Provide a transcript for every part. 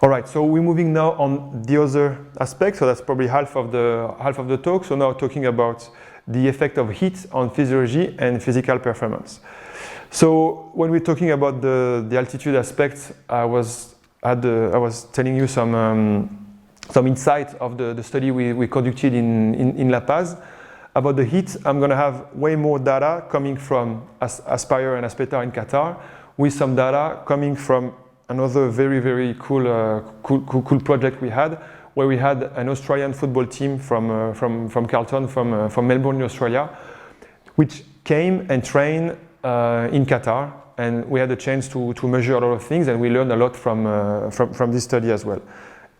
All right, so we're moving now on the other aspect. So that's probably half of the talk. So now talking about the effect of heat on physiology and physical performance. So when we're talking about the altitude aspect, I was telling you some insight of the study we conducted in La Paz about the heat. I'm going to have way more data coming from Aspire and Aspetar in Qatar, with some data coming from another very cool project we had, where we had an Australian football team from Carlton, from Melbourne in Australia, which came and trained in Qatar, and we had a chance to measure a lot of things, and we learned a lot from this study as well.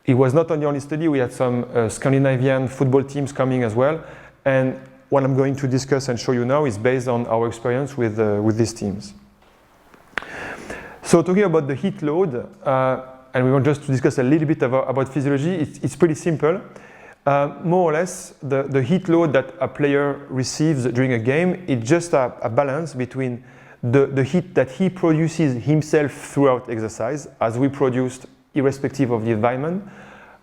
It was not only study, we had some Scandinavian football teams coming as well, and what I'm going to discuss and show you now is based on our experience with these teams. So talking about the heat load, and we want just to discuss a little bit about physiology, it's pretty simple. More or less, the heat load that a player receives during a game is just a balance between the heat that he produces himself throughout exercise, as we produced irrespective of the environment,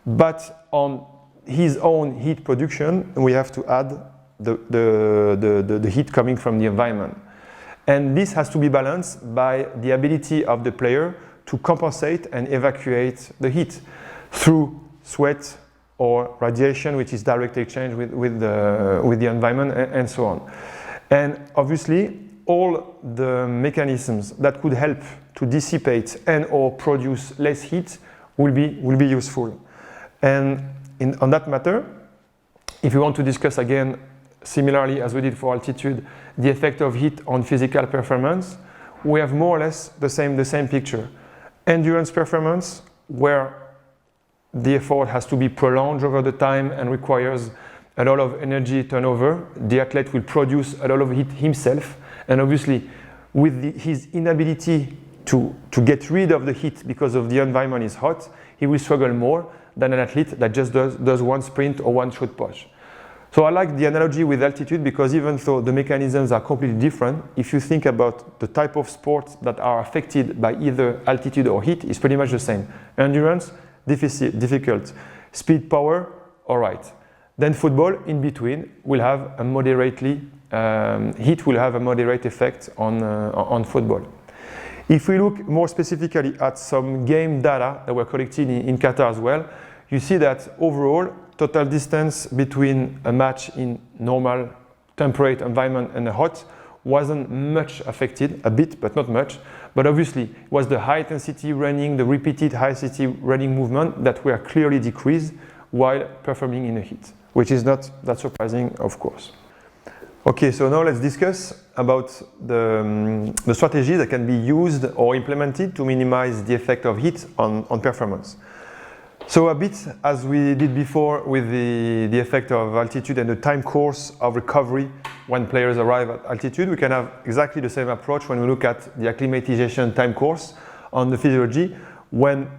but on his own heat production, we have to add the heat coming from the environment. And this has to be balanced by the ability of the player to compensate and evacuate the heat through sweat or radiation, which is direct exchange with the environment, and so on. And obviously, all the mechanisms that could help to dissipate and or produce less heat will be useful. And on that matter, if you want to discuss again, similarly as we did for altitude, the effect of heat on physical performance, we have more or less the same picture. Endurance performance, where the effort has to be prolonged over the time and requires a lot of energy turnover. The athlete will produce a lot of heat himself, and obviously with his inability to get rid of the heat because of the environment is hot, he will struggle more than an athlete that just does one sprint or one short push. So I like the analogy with altitude, because even though the mechanisms are completely different, if you think about the type of sports that are affected by either altitude or heat, it's pretty much the same. Endurance, difficult. Speed, power, all right. Then football, in between, will have a moderately, heat will have a moderate effect on football. If we look more specifically at some game data that were collected in Qatar as well, you see that overall, total distance between a match in normal temperate environment and a hot wasn't much affected, a bit, but not much. But obviously, it was the high intensity running, the repeated high intensity running movement that were clearly decreased while performing in the heat, which is not that surprising, of course. Okay, so now let's discuss about the strategy that can be used or implemented to minimize the effect of heat on performance. So a bit as we did before with the effect of altitude and the time course of recovery when players arrive at altitude, we can have exactly the same approach when we look at the acclimatization time course on the physiology when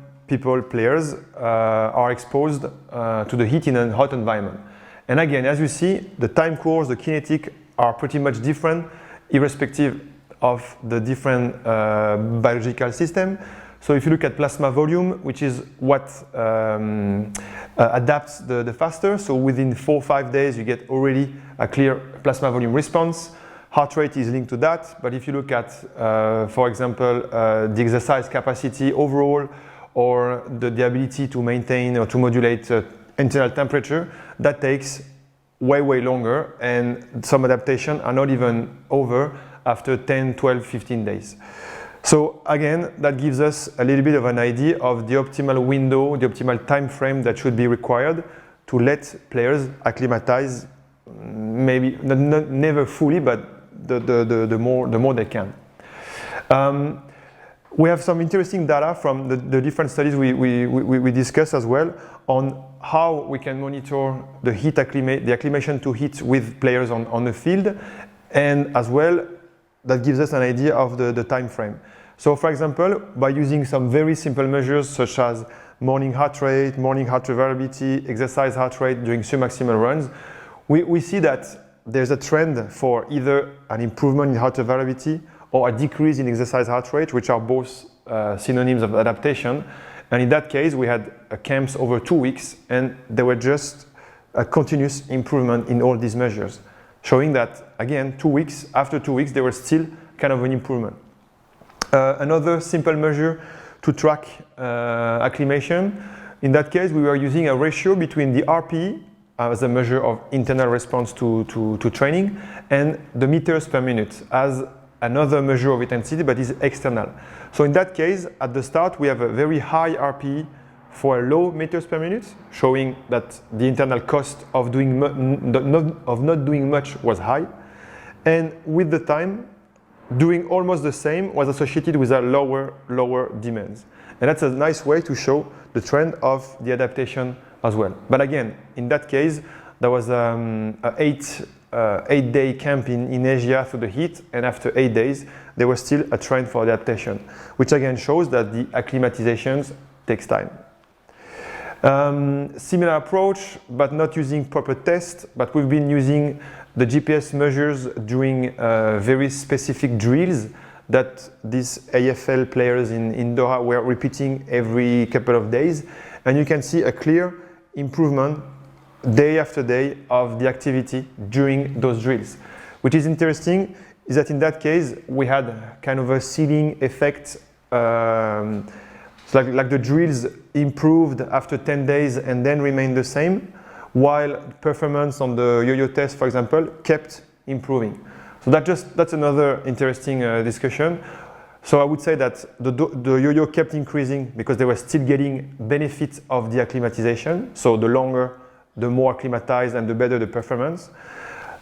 players are exposed to the heat in a hot environment. And again, as you see, the time course, the kinetic are pretty much different irrespective of the different biological system. So if you look at plasma volume, which is what adapts the faster, so within 4 or 5 days you get already a clear plasma volume response. Heart rate is linked to that, but if you look at, for example, the exercise capacity overall, or the ability to maintain or to modulate internal temperature, that takes way longer, and some adaptation are not even over after 10, 12, 15 days. So again, that gives us a little bit of an idea of the optimal window, the optimal time frame that should be required to let players acclimatize, maybe never fully, but the more they can. We have some interesting data from the different studies we discussed as well on how we can monitor the acclimation to heat with players on the field, and as well that gives us an idea of the time frame. So for example, by using some very simple measures such as morning heart rate, morning heart variability, exercise heart rate during submaximal runs, we see that there's a trend for either an improvement in heart variability or a decrease in exercise heart rate, which are both synonyms of adaptation. And in that case, we had camps over 2 weeks, and there were just a continuous improvement in all these measures, showing that, again, 2 weeks, after 2 weeks, there was still kind of an improvement. Another simple measure to track acclimation, in that case, we were using a ratio between the RPE, as a measure of internal response to training, and the meters per minute as another measure of intensity, but is external. So in that case, at the start, we have a very high RPE for a low meters per minute, showing that the internal cost of not doing much was high. And with the time, doing almost the same was associated with a lower demands. And that's a nice way to show the trend of the adaptation as well. But again, in that case, there was an 8-day camp in Asia through the heat, and after 8 days, there was still a trend for adaptation, which again shows that the acclimatizations takes time. Similar approach, but not using proper tests, but we've been using the GPS measures during very specific drills that these AFL players in Doha were repeating every couple of days. And you can see a clear improvement day after day of the activity during those drills. Which is interesting is that in that case, we had kind of a ceiling effect. So like the drills improved after 10 days and then remained the same, while performance on the yo-yo test, for example, kept improving. So that's another interesting discussion. So I would say that the yo-yo kept increasing because they were still getting benefits of the acclimatization. So the longer, the more acclimatized and the better the performance.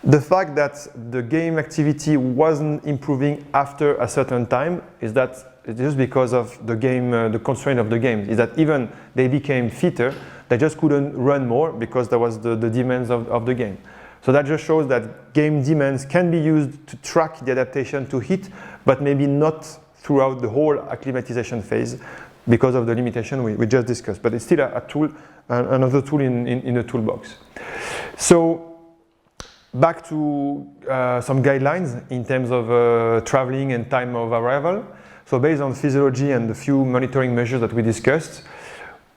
The fact that the game activity wasn't improving after a certain time is that it's just because of the game, the constraint of the game, is that even they became fitter, they just couldn't run more because there was the demands of the game. So that just shows that game demands can be used to track the adaptation to heat, but maybe not throughout the whole acclimatization phase because of the limitation we just discussed. But it's still a tool, another tool in the toolbox. So back to some guidelines in terms of traveling and time of arrival. So based on physiology and the few monitoring measures that we discussed,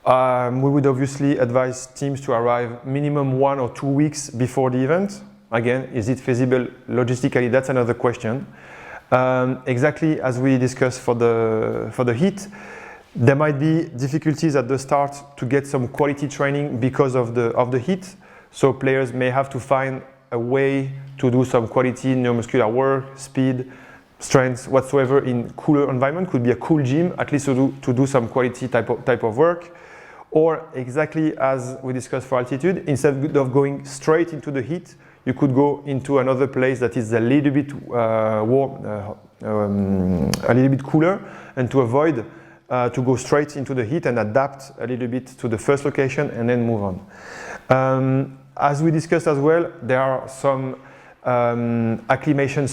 we would obviously advise teams to arrive minimum 1 or 2 weeks before the event. Again, is it feasible logistically? That's another question. Exactly as we discussed for the heat, there might be difficulties at the start to get some quality training because of the heat. So players may have to find a way to do some quality neuromuscular work, speed, strength, whatsoever in cooler environment. Could be a cool gym, at least to do some quality type of work. Or exactly as we discussed for altitude, instead of going straight into the heat, you could go into another place that is a little bit warm, a little bit cooler, and to avoid to go straight into the heat and adapt a little bit to the first location and then move on. As we discussed as well, there are some acclimation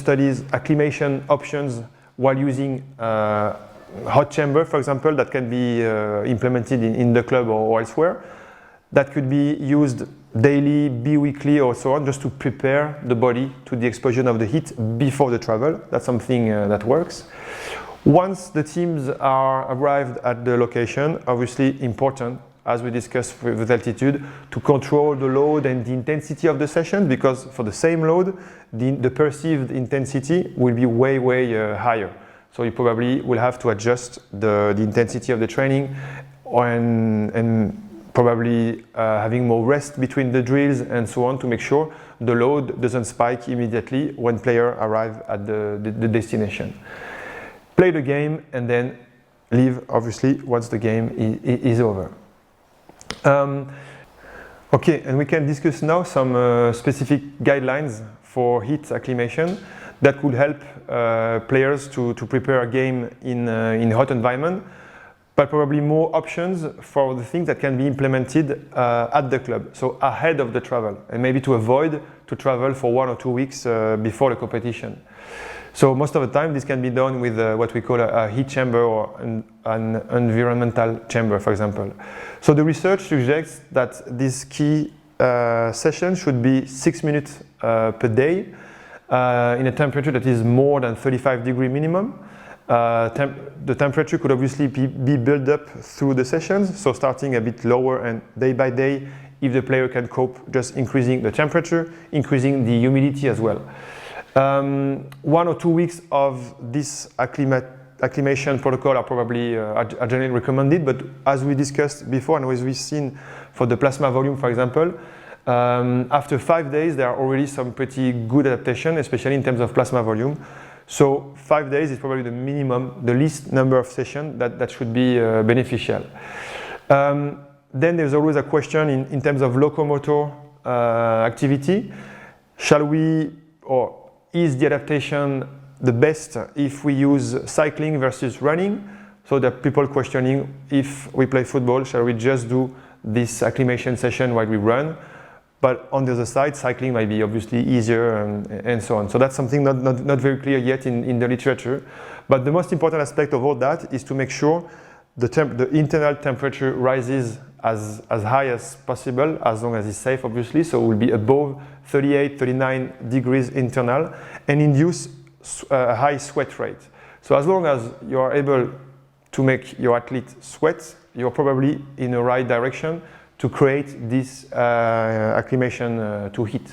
options while using hot chamber, for example, that can be implemented in the club or elsewhere. That could be used daily, bi-weekly or so on, just to prepare the body to the exposure of the heat before the travel. That's something that works. Once the teams are arrived at the location, obviously important, as we discussed with altitude, to control the load and the intensity of the session, because for the same load, the perceived intensity will be way higher. So you probably will have to adjust the intensity of the training and probably having more rest between the drills and so on to make sure the load doesn't spike immediately when players arrive at the destination. Play the game and then leave, obviously, once the game is over. Okay, and we can discuss now some specific guidelines for heat acclimation that could help players to prepare a game in hot environment, but probably more options for the things that can be implemented at the club, so ahead of the travel, and maybe to avoid to travel for 1 or 2 weeks before the competition. So most of the time this can be done with what we call a heat chamber or an environmental chamber, for example. So the research suggests that this key session should be 6 minutes per day in a temperature that is more than 35 degree minimum, The temperature could obviously be built up through the sessions, so starting a bit lower and day by day, if the player can cope, just increasing the temperature, increasing the humidity as well. 1 or 2 weeks of this acclimation protocol are probably are generally recommended, but as we discussed before and as we've seen for the plasma volume, for example, after 5 days there are already some pretty good adaptation, especially in terms of plasma volume. So 5 days is probably the minimum, the least number of sessions that should be beneficial. Then there's always a question in terms of locomotor activity. Shall we, or is the adaptation the best if we use cycling versus running? So there are people questioning, if we play football, shall we just do this acclimation session while we run? But on the other side, cycling might be obviously easier and so on. So that's something not very clear yet in the literature. But the most important aspect of all that is to make sure the internal temperature rises as high as possible, as long as it's safe, obviously. So it will be above 38, 39 degrees internal and induce a high sweat rate. So as long as you are able to make your athlete sweat, you're probably in the right direction to create this acclimation to heat.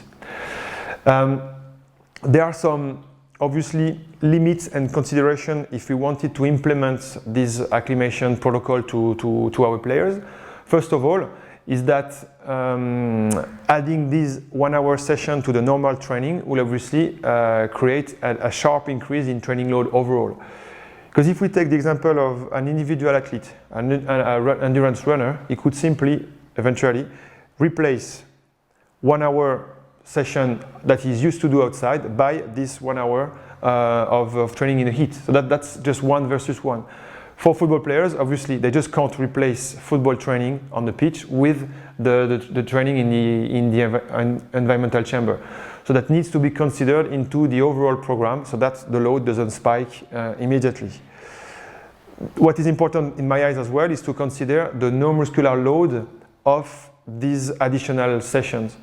There are some obviously limits and consideration if we wanted to implement this acclimation protocol to our players. First of all, is that adding this 1 hour session to the normal training will obviously create a sharp increase in training load overall. Because if we take the example of an individual athlete, an endurance runner, he could simply, eventually, replace 1 hour session that he's used to do outside by this 1 hour of training in the heat. So that's just 1 versus 1. For football players, obviously, they just can't replace football training on the pitch with the training in the environmental chamber. So that needs to be considered into the overall program so that the load doesn't spike immediately. What is important in my eyes as well is to consider the neuromuscular load of these additional sessions.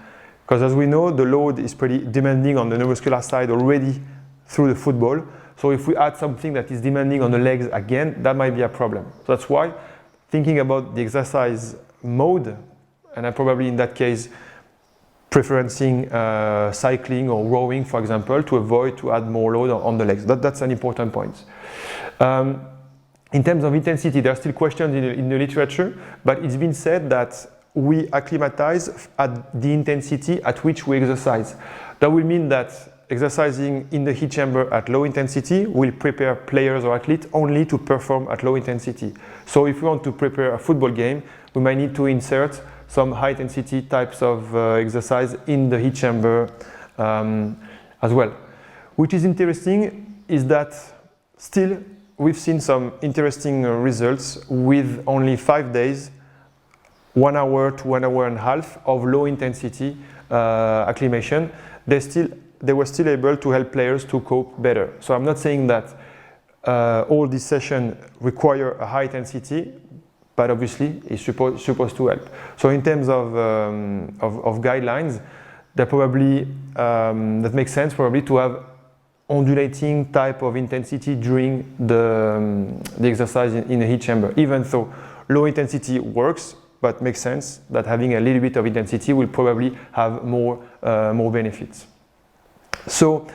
Because as we know, the load is pretty demanding on the neuromuscular side already through the football. So if we add something that is demanding on the legs again, that might be a problem. So that's why thinking about the exercise mode, and I'm probably in that case preferencing cycling or rowing, for example, to avoid to add more load on the legs. That's an important point. In terms of intensity, there are still questions in the literature, but it's been said that we acclimatize at the intensity at which we exercise. That will mean that exercising in the heat chamber at low intensity will prepare players or athletes only to perform at low intensity. So if we want to prepare a football game, we might need to insert some high intensity types of exercise in the heat chamber as well. Which is interesting is that still we've seen some interesting results with only 5 days, 1 hour to 1 hour and a half of low intensity acclimation. They were still able to help players to cope better. So I'm not saying that all these sessions require a high intensity, but obviously it's supposed to help. So in terms of guidelines, that probably that makes sense probably to have undulating type of intensity during the exercise in the heat chamber. Even though low intensity works, but makes sense that having a little bit of intensity will probably have more benefits. So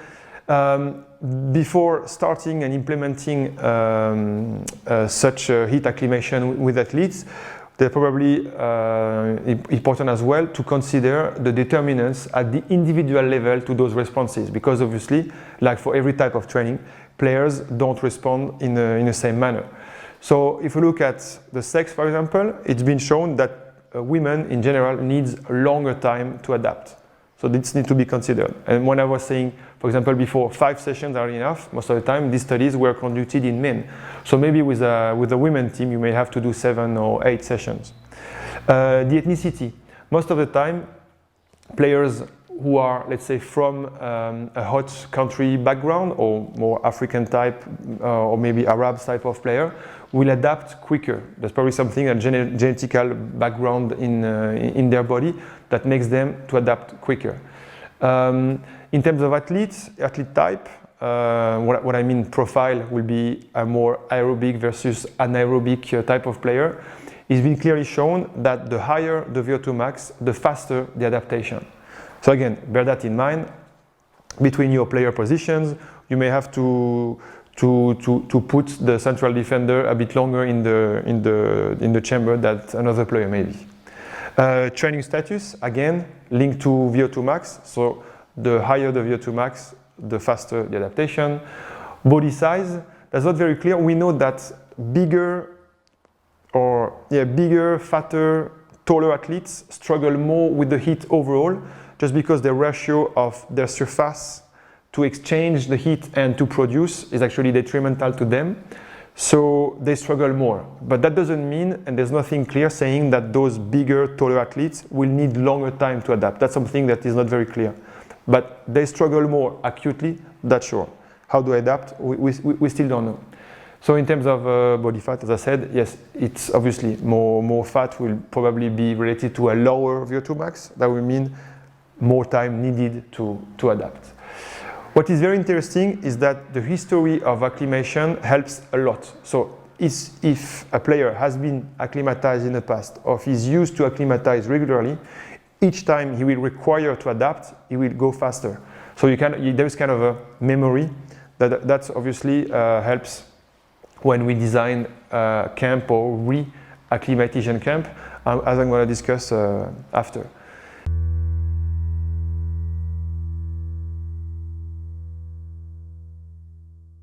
before starting and implementing such heat acclimation with athletes, they're probably important as well to consider the determinants at the individual level to those responses, because obviously, like for every type of training, players don't respond in the same manner. So if we look at the sex, for example, it's been shown that women in general needs a longer time to adapt. So this needs to be considered. And when I was saying, for example, before 5 sessions are enough, most of the time these studies were conducted in men. So maybe with a women team, you may have to do 7 or 8 sessions. The ethnicity. Most of the time, players who are, let's say, from a hot country background or more African type or maybe Arab type of player will adapt quicker. There's probably something, a genetical background in their body that makes them to adapt quicker. In terms of athlete type, what I mean profile will be a more aerobic versus anaerobic type of player. It's been clearly shown that the higher the VO2 max, the faster the adaptation. So again, bear that in mind. Between your player positions, you may have to put the central defender a bit longer in the chamber than another player maybe. Training status, again, linked to VO2 max. So the higher the VO2 max, the faster the adaptation. Body size, that's not very clear. We know that bigger, fatter, taller athletes struggle more with the heat overall, just because the ratio of their surface to exchange the heat and to produce is actually detrimental to them. So they struggle more. But that doesn't mean, and there's nothing clear saying that those bigger, taller athletes will need longer time to adapt. That's something that is not very clear. But they struggle more acutely, that's sure. How do I adapt? We still don't know. So in terms of body fat, as I said, yes, it's obviously more fat will probably be related to a lower VO2 max. That will mean more time needed to adapt. What is very interesting is that the history of acclimation helps a lot. So if a player has been acclimatized in the past or if he's used to acclimatize regularly, each time he will require to adapt, he will go faster. So there is kind of a memory that obviously helps when we design a camp or re-acclimatization camp, as I'm going to discuss after.